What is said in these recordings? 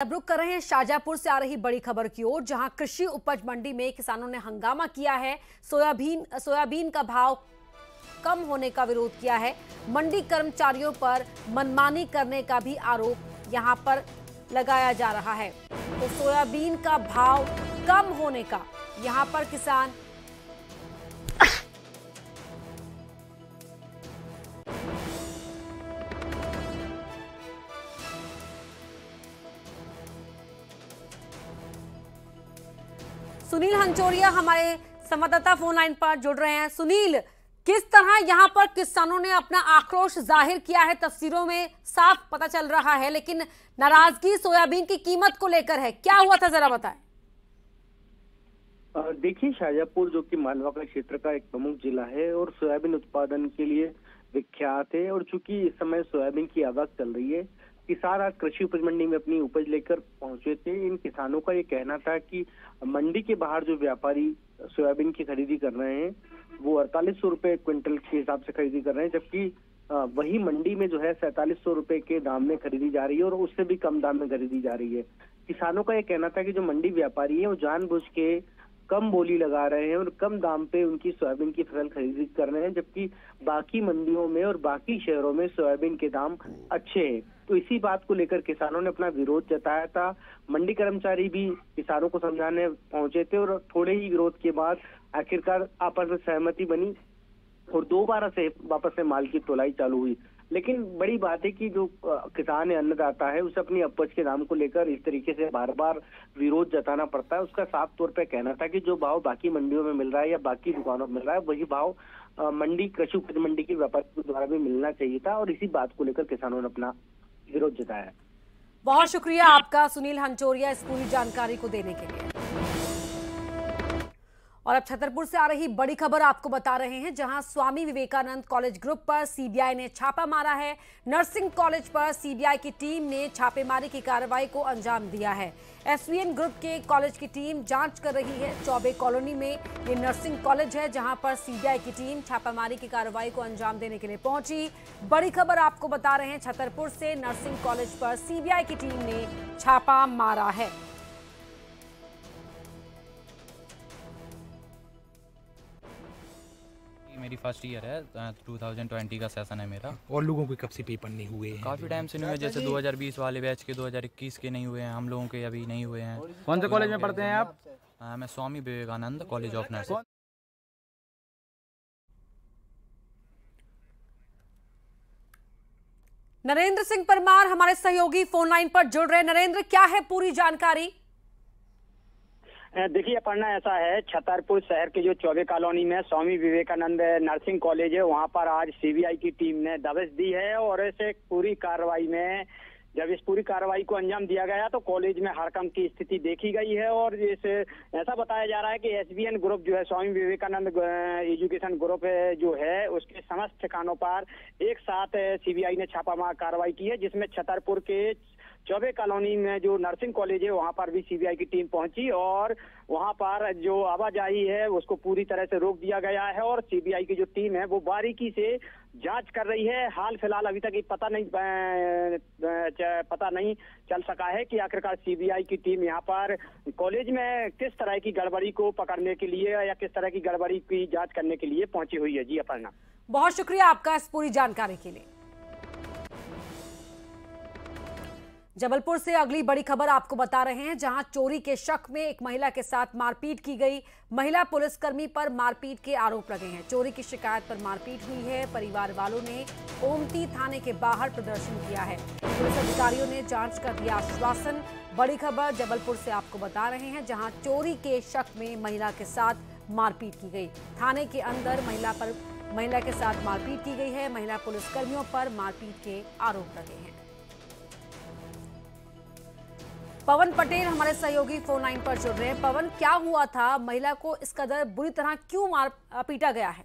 अब रुक कर रहे हैं शाजापुर से आ रही बड़ी खबर की ओर, जहां कृषि उपज मंडी में किसानों ने हंगामा किया है। सोयाबीन का भाव कम होने का विरोध किया है। मंडी कर्मचारियों पर मनमानी करने का भी आरोप यहां पर लगाया जा रहा है। तो सोयाबीन का भाव कम होने का यहां पर किसान सुनील हंचोरिया हमारे संवाददाता फोन लाइन पर जुड़ रहे हैं। सुनील, किस तरह यहां पर किसानों ने अपना आक्रोश जाहिर किया है? तस्वीरों में साफ पता चल रहा है, लेकिन नाराजगी सोयाबीन की कीमत को लेकर है। क्या हुआ था, जरा बताएं। देखिए, शाजापुर जो कि मालवा का क्षेत्र का एक प्रमुख जिला है और सोयाबीन उत्पादन के लिए विख्यात है। और चूंकि इस समय सोयाबीन की आवक चल रही है, किसान आज कृषि उपज मंडी में अपनी उपज लेकर पहुंचे थे। इन किसानों का ये कहना था कि मंडी के बाहर जो व्यापारी सोयाबीन की खरीदी कर रहे हैं वो 4800 रुपए क्विंटल के हिसाब से खरीदी कर रहे हैं, जबकि वही मंडी में जो है 4700 रुपए के दाम में खरीदी जा रही है और उससे भी कम दाम में खरीदी जा रही है। किसानों का ये कहना था कि जो मंडी व्यापारी है वो जानबूझ के कम बोली लगा रहे हैं और कम दाम पे उनकी सोयाबीन की फसल खरीदी कर रहे हैं, जबकि बाकी मंडियों में और बाकी शहरों में सोयाबीन के दाम अच्छे हैं। तो इसी बात को लेकर किसानों ने अपना विरोध जताया था। मंडी कर्मचारी भी किसानों को समझाने पहुंचे थे और थोड़े ही विरोध के बाद आखिरकार आपस में सहमति बनी और दोबारा से वापस से माल की तोलाई चालू हुई। लेकिन बड़ी बात है कि जो किसान है, अन्नदाता है, उसे अपनी उपज के दाम को लेकर इस तरीके से बार बार विरोध जताना पड़ता है। उसका साफ तौर पे कहना था कि जो भाव बाकी मंडियों में मिल रहा है या बाकी दुकानों में मिल रहा है, वही भाव मंडी कृषि उपज मंडी के व्यापारियों द्वारा भी मिलना चाहिए था। और इसी बात को लेकर किसानों ने अपना विरोध जताया। बहुत शुक्रिया आपका सुनील हंचोरिया इस पूरी जानकारी को देने के लिए। और अब छतरपुर से आ रही बड़ी खबर आपको बता रहे हैं, जहां स्वामी विवेकानंद कॉलेज ग्रुप पर सीबीआई ने छापा मारा है। नर्सिंग कॉलेज पर सीबीआई की टीम ने छापेमारी की कार्रवाई को अंजाम दिया है। एसवीएन ग्रुप के कॉलेज की टीम जांच कर रही है। चौबे कॉलोनी में ये नर्सिंग कॉलेज है, जहां पर सीबीआई की टीम छापामारी की कार्रवाई को अंजाम देने के लिए पहुंची। बड़ी खबर आपको बता रहे हैं, छतरपुर से नर्सिंग कॉलेज पर सीबीआई की टीम ने छापा मारा है। मेरी फर्स्ट ईयर है, 2020 का सेशन है मेरा। और लोगों के कब से पेपर नहीं हुए हैं? काफ़ी टाइम से नहीं हुए, जैसे 2020 वाले बैच के 2021 के नहीं हुए हैं, हम लोगों के अभी नहीं हुए हैं। कौन से कॉलेज में पढ़ते हैं आप? मैं Swami Vivekananda college of nursing. Narendra Singh Parmar हमारे सहयोगी फोन लाइन पर जुड़ रहे। नरेंद्र, क्या है पूरी जानकारी? देखिए अपर्णा, ऐसा है, छतरपुर शहर के जो चौबे कॉलोनी में स्वामी विवेकानंद नर्सिंग कॉलेज है, वहां पर आज सीबीआई की टीम ने दबिश दी है। और इस पूरी कार्रवाई में जब इस पूरी कार्रवाई को अंजाम दिया गया तो कॉलेज में हड़कंप की स्थिति देखी गई है। और ऐसा बताया जा रहा है कि एसवीएन ग्रुप जो है, स्वामी विवेकानंद एजुकेशन ग्रुप जो है, उसके समस्त ठिकानों पर एक साथ सीबीआई ने छापामार कार्रवाई की है, जिसमें छतरपुर के चौबे कॉलोनी में जो नर्सिंग कॉलेज है वहां पर भी सीबीआई की टीम पहुंची और वहां पर जो आवाजाही है उसको पूरी तरह से रोक दिया गया है। और सीबीआई की जो टीम है वो बारीकी से जांच कर रही है। हाल फिलहाल अभी तक ये पता नहीं चल सका है कि आखिरकार सीबीआई की टीम यहाँ पर कॉलेज में किस तरह की गड़बड़ी को पकड़ने के लिए या किस तरह की गड़बड़ी की जांच करने के लिए पहुंची हुई है। जी अपर्णा, बहुत शुक्रिया आपका इस पूरी जानकारी के लिए। जबलपुर से अगली बड़ी खबर आपको बता रहे हैं, जहां चोरी के शक में एक महिला के साथ मारपीट की गई। महिला पुलिसकर्मी पर मारपीट के आरोप लगे हैं। चोरी की शिकायत पर मारपीट हुई है। परिवार वालों ने ओमती थाने के बाहर प्रदर्शन किया है। पुलिस अधिकारियों ने जांच का दिया आश्वासन। बड़ी खबर जबलपुर से आपको बता रहे हैं, जहां चोरी के शक में महिला के साथ मारपीट की गई। थाने के अंदर महिला के साथ मारपीट की गई है। महिला पुलिसकर्मियों पर मारपीट के आरोप लगे हैं। पवन पटेल हमारे सहयोगी फोन लाइन पर जुड़ रहे हैं। पवन, क्या हुआ था? महिला को इस कदर बुरी तरह क्यों पीटा गया है?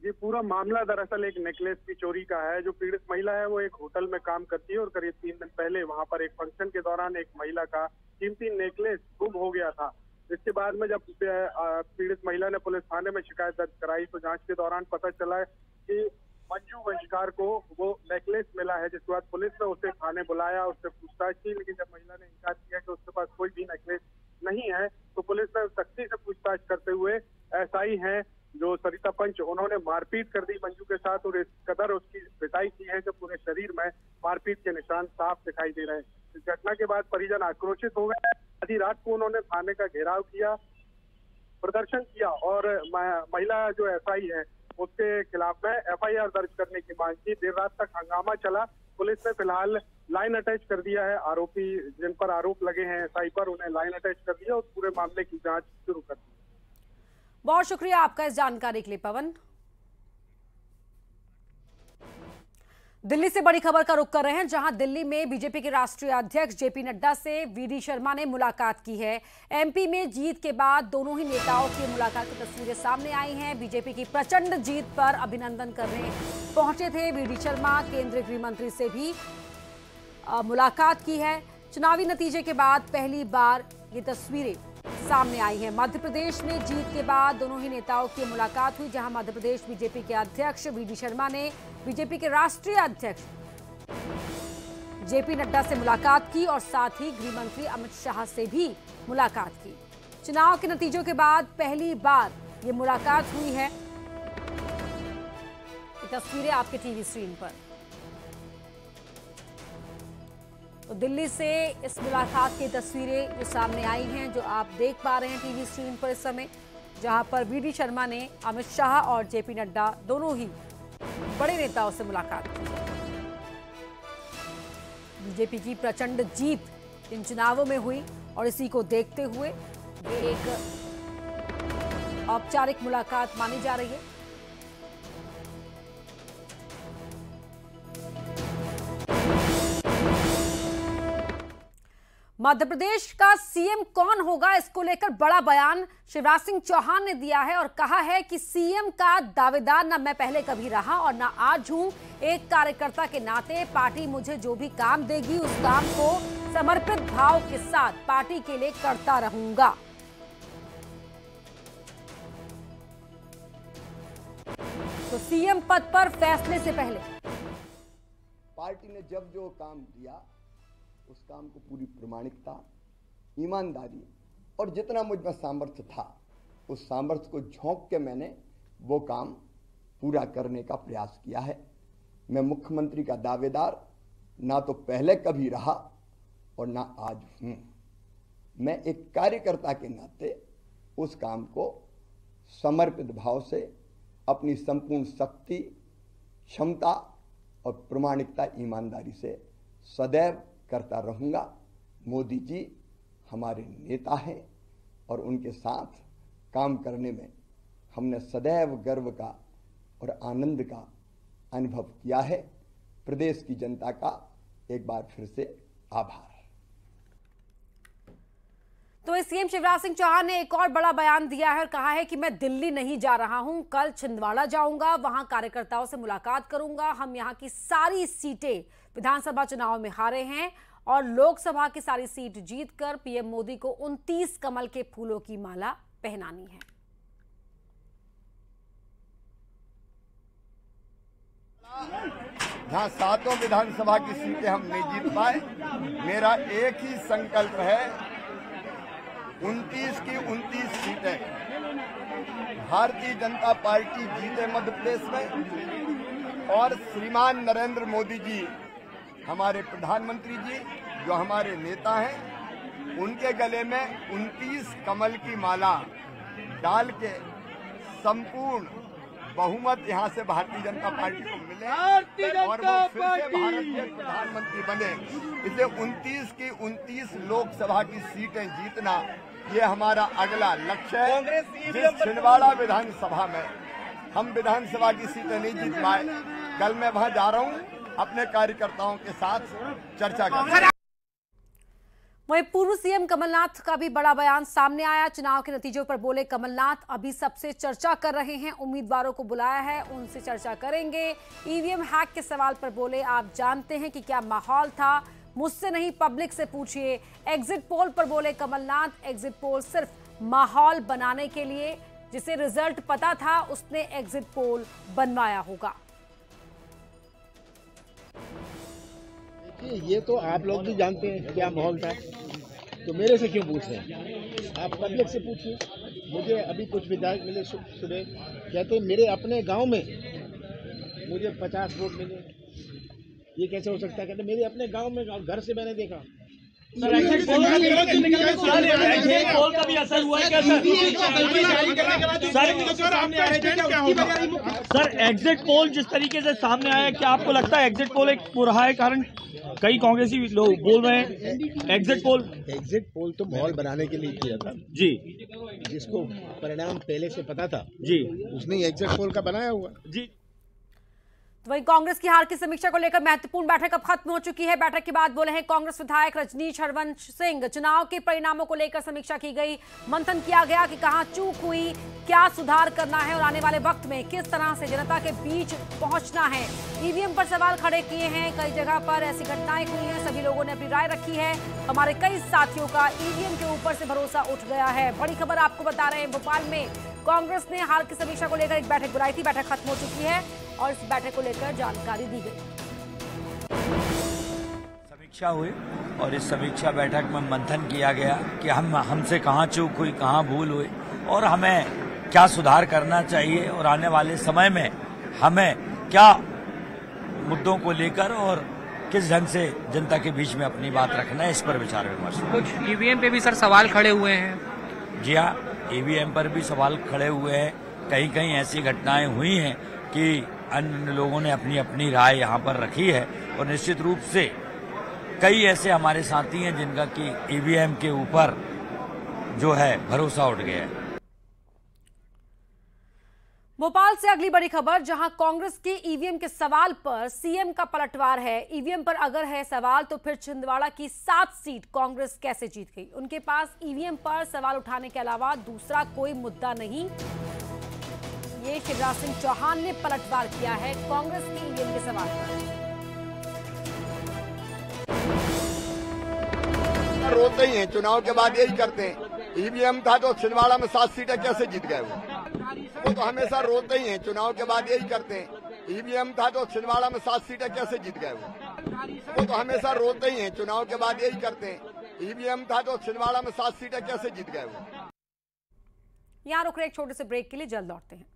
ये पूरा मामला दरअसल एक नेकलेस की चोरी का है। जो पीड़ित महिला है वो एक होटल में काम करती है और करीब 3 दिन पहले वहां पर एक फंक्शन के दौरान एक महिला का कीमती नेकलेस गुम हो गया था। इसके बाद में जब पीड़ित महिला ने पुलिस थाने में शिकायत दर्ज कराई तो जांच के दौरान पता चला कि मंजू वंशकार को वो नेकलेस मिला है, जिसके बाद पुलिस ने उसे थाने बुलाया, उससे पूछताछ की, लेकिन जब महिला ने इनकार किया कि उसके पास कोई भी नेकलेस नहीं है तो पुलिस ने सख्ती से पूछताछ करते हुए एसआई हैं जो सरिता पंच, उन्होंने मारपीट कर दी मंजू के साथ और इस कदर उसकी पिटाई की है कि पूरे शरीर में मारपीट के निशान साफ दिखाई दे रहे हैं। इस घटना के बाद परिजन आक्रोशित हो गए। आधी रात को उन्होंने थाने का घेराव किया, प्रदर्शन किया और महिला जो एसआई है उसके खिलाफ में एफआईआर दर्ज करने की मांग की। देर रात तक हंगामा चला। पुलिस ने फिलहाल लाइन अटैच कर दिया है। आरोपी जिन पर आरोप लगे हैं एसआई पर, उन्हें लाइन अटैच कर दिया और पूरे मामले की जांच शुरू कर दी। बहुत शुक्रिया आपका इस जानकारी के लिए पवन। दिल्ली से बड़ी खबर का रुख कर रहे हैं, जहां दिल्ली में बीजेपी के राष्ट्रीय अध्यक्ष जेपी नड्डा से वीडी शर्मा ने मुलाकात की है। एमपी में जीत के बाद दोनों ही नेताओं की मुलाकात की तस्वीरें सामने आई हैं। बीजेपी की प्रचंड जीत पर अभिनंदन करने पहुंचे थे वीडी शर्मा। केंद्रीय गृह मंत्री से भी मुलाकात की है। चुनावी नतीजे के बाद पहली बार ये तस्वीरें सामने आई है। मध्य प्रदेश में जीत के बाद दोनों ही नेताओं की मुलाकात हुई, जहां मध्य प्रदेश बीजेपी के अध्यक्ष वीडी शर्मा ने बीजेपी के राष्ट्रीय अध्यक्ष जेपी नड्डा से मुलाकात की और साथ ही गृह मंत्री अमित शाह से भी मुलाकात की। चुनाव के नतीजों के बाद पहली बार ये मुलाकात हुई है। ये तस्वीरें आपके टीवी स्क्रीन पर। तो दिल्ली से इस मुलाकात की तस्वीरें जो सामने आई हैं, जो आप देख पा रहे हैं टीवी स्क्रीन पर इस समय, जहां पर वीडी शर्मा ने अमित शाह और जेपी नड्डा दोनों ही बड़े नेताओं से मुलाकात की। बीजेपी की प्रचंड जीत इन चुनावों में हुई और इसी को देखते हुए ये एक औपचारिक मुलाकात मानी जा रही है। मध्य प्रदेश का सीएम कौन होगा, इसको लेकर बड़ा बयान शिवराज सिंह चौहान ने दिया है और कहा है कि सीएम का दावेदार ना मैं पहले कभी रहा और ना आज हूं। एक कार्यकर्ता के नाते पार्टी मुझे जो भी काम देगी उस काम को समर्पित भाव के साथ पार्टी के लिए करता रहूंगा। तो सीएम पद पर फैसले से पहले पार्टी ने जब जो काम दिया उस काम को पूरी प्रामाणिकता, ईमानदारी और जितना मुझ में सामर्थ्य था उस सामर्थ्य को झोंक के मैंने वो काम पूरा करने का प्रयास किया है। मैं मुख्यमंत्री का दावेदार ना तो पहले कभी रहा और ना आज हूं। मैं एक कार्यकर्ता के नाते उस काम को समर्पित भाव से अपनी संपूर्ण शक्ति, क्षमता और प्रामाणिकता, ईमानदारी से सदैव करता रहूंगा। मोदी जी हमारे नेता हैं और उनके साथ काम करने में हमने सदैव गर्व का और आनंद का अनुभव किया है। प्रदेश की जनता का एक बार फिर से आभार। तो सीएम शिवराज सिंह चौहान ने एक और बड़ा बयान दिया है और कहा है कि मैं दिल्ली नहीं जा रहा हूं, कल छिंदवाड़ा जाऊंगा, वहां कार्यकर्ताओं से मुलाकात करूंगा। हम यहां की सारी सीटें विधानसभा चुनाव में हारे हैं और लोकसभा की सारी सीट जीतकर पीएम मोदी को 29 कमल के फूलों की माला पहनानी है। जहां 7 विधानसभा की सीटें हम नहीं जीत पाए, मेरा एक ही संकल्प है, 29 की 29 सीटें भारतीय जनता पार्टी जीते मध्य प्रदेश में और श्रीमान नरेंद्र मोदी जी, हमारे प्रधानमंत्री जी जो हमारे नेता हैं, उनके गले में 29 कमल की माला डाल के संपूर्ण बहुमत यहां से भारतीय जनता पार्टी को मिले और वो फिर से भारत के प्रधानमंत्री बने। इसलिए 29 की 29 लोकसभा की सीटें जीतना ये हमारा अगला लक्ष्य है। जिस छिंदवाड़ा विधानसभा में हम विधानसभा की सीटें नहीं जीत पाए, कल मैं वहां जा रहा हूं अपने कार्यकर्ताओं के साथ चर्चा करने। वहीं पूर्व सीएम कमलनाथ का भी बड़ा बयान सामने आया। चुनाव के नतीजों पर बोले कमलनाथ, अभी सबसे चर्चा कर रहे हैं, उम्मीदवारों को बुलाया है, उनसे चर्चा करेंगे। ईवीएम हैक के सवाल पर बोले, आप जानते हैं कि क्या माहौल था, मुझसे नहीं पब्लिक से पूछिए। एग्जिट पोल पर बोले कमलनाथ, एग्जिट पोल सिर्फ माहौल बनाने के लिए, जिसे रिजल्ट पता था उसने एग्जिट पोल बनवाया होगा। देखिए, ये तो आप लोग भी जानते हैं क्या माहौल था, तो मेरे से क्यों पूछ रहे हैं? आप पब्लिक से पूछिए। मुझे अभी कुछ विधायक मिले सुबह, कहते मेरे अपने गांव में मुझे 50 वोट मिले। ये कैसे हो सकता है? कहते मेरे अपने गांव में, घर से मैंने देखा। सर एग्जिट पोल का भी असर हुआ है क्या सर एग्जिट पोल जिस तरीके से सामने आया, क्या आपको लगता है एग्जिट पोल एक रहा है कारण? कई कांग्रेसी लोग बोल रहे हैं एग्जिट पोल तो माहौल बनाने के लिए किया था जी, जिसको परिणाम पहले से पता था जी, उसने एग्जिट पोल का बनाया हुआ जी। तो वहीं कांग्रेस की हार की समीक्षा को लेकर महत्वपूर्ण बैठक अब खत्म हो चुकी है। बैठक के बाद बोले हैं कांग्रेस विधायक रजनीश हरवंश सिंह। चुनाव के परिणामों को लेकर समीक्षा की गई, मंथन किया गया कि कहां चूक हुई, क्या सुधार करना है और आने वाले वक्त में किस तरह से जनता के बीच पहुंचना है। ईवीएम पर सवाल खड़े किए हैं, कई जगह पर ऐसी घटनाएं हुई हैं, सभी लोगों ने अपनी राय रखी है। हमारे कई साथियों का ईवीएम के ऊपर से भरोसा उठ गया है। बड़ी खबर आपको बता रहे हैं, भोपाल में कांग्रेस ने हार की समीक्षा को लेकर एक बैठक बुलाई थी। बैठक खत्म हो चुकी है और इस बैठक को लेकर जानकारी दी गई। समीक्षा हुई और इस समीक्षा बैठक में मंथन किया गया कि हमसे कहां चूक हुई, कहां भूल हुई और हमें क्या सुधार करना चाहिए और आने वाले समय में हमें क्या मुद्दों को लेकर और किस ढंग से जनता के बीच में अपनी बात रखना है, इस पर विचार विमर्श। कुछ ईवीएम पे भी सर सवाल खड़े हुए हैं। जी हाँ, ईवीएम पर भी सवाल खड़े हुए हैं। कहीं कहीं ऐसी घटनाएं हुई हैं कि अन्य लोगों ने अपनी अपनी राय यहाँ पर रखी है और निश्चित रूप से कई ऐसे हमारे साथी हैं जिनका कि ईवीएम के ऊपर जो है भरोसा उठ गया है। भोपाल से अगली बड़ी खबर, जहां कांग्रेस के ईवीएम के सवाल पर सीएम का पलटवार है। ईवीएम पर अगर है सवाल तो फिर छिंदवाड़ा की 7 सीट कांग्रेस कैसे जीत गई? उनके पास ईवीएम पर सवाल उठाने के अलावा दूसरा कोई मुद्दा नहीं। ये शिवराज सिंह चौहान ने पलटवार किया है कांग्रेस के ईवीएम के सवाल पर। रोते ही हैं, चुनाव के बाद यही करते हैं। ईवीएम था तो छिंदवाड़ा में 7 सीटें कैसे जीत गए वो तो हमेशा रोते ही हैं, चुनाव के बाद यही करते हैं। ईवीएम था तो छिंदवाड़ा में 7 सीटें कैसे जीत गए वो तो हमेशा रोते ही हैं, चुनाव के बाद यही करते हैं। ईवीएम था तो छिंदवाड़ा में 7 सीटें कैसे जीत गए वो। यहाँ रुक रहे एक छोटे से ब्रेक के लिए, जल्द लौटते हैं।